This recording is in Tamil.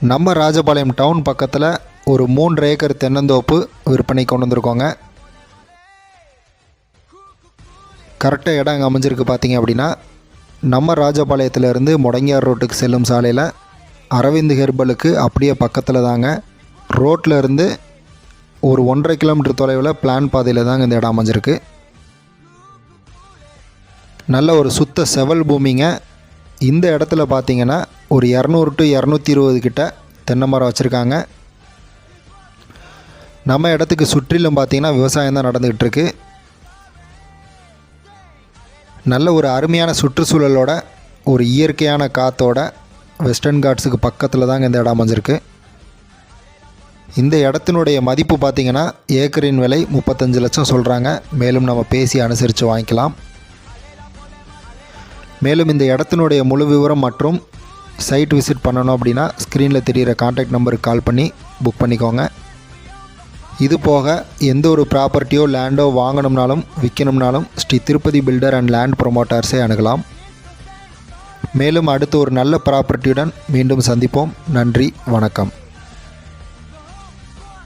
நம்ம ராஜபாளையம் டவுன் பக்கத்தில் ஒரு 3 ஏக்கர் தென்னந்தோப்பு விற்பனை கொண்டு வந்திருக்கோங்க. கரெக்டாக இடம் அங்கே அமைஞ்சிருக்கு. பார்த்தீங்க அப்படின்னா நம்ம ராஜபாளையத்திலேருந்து முடங்கியார் ரோட்டுக்கு செல்லும் சாலையில் அரவிந்த் ஹெர்பலுக்கு அப்படியே பக்கத்தில் தாங்க. ரோட்டில் இருந்து ஒரு 1.5 கிலோமீட்டர் தொலைவில் பிளான் பாதையில் தாங்க இந்த இடம் அமைஞ்சிருக்கு. நல்ல ஒரு சுத்த செவல் பூமிங்க. இந்த இடத்துல பார்த்தீங்கன்னா ஒரு 200 to 220 கிட்ட தென்னை மரம் வச்சுருக்காங்க. நம்ம இடத்துக்கு சுற்றிலும் பார்த்திங்கன்னா விவசாயம் தான் நடந்துக்கிட்டு இருக்கு. நல்ல ஒரு அருமையான சுற்றுச்சூழலோட ஒரு இயற்கையான காற்றோட வெஸ்டர்ன் காட்ஸுக்கு பக்கத்தில் தாங்க இந்த இடம் அமைஞ்சிருக்கு. இந்த இடத்தினுடைய மதிப்பு பார்த்திங்கன்னா ஏக்கரின் விலை 35 லட்சம் சொல்கிறாங்க. மேலும் நம்ம பேசி அனுசரித்து வாங்கிக்கலாம். மேலும் இந்த இடத்தினுடைய முழு விவரம் மற்றும் சைட் விசிட் பண்ணணும் அப்படின்னா ஸ்க்ரீனில் தெரிகிற கான்டாக்ட் நம்பருக்கு கால் பண்ணி புக் பண்ணிக்கோங்க. இது போக எந்த ஒரு ப்ராப்பர்ட்டியோ லேண்டோ வாங்கணும்னாலும் விற்கணும்னாலும் Sri Tirupati builder and land ப்ரொமோட்டர்ஸை அணுகலாம். மேலும் அடுத்து ஒரு நல்ல ப்ராப்பர்ட்டியுடன் மீண்டும் சந்திப்போம். நன்றி, வணக்கம்.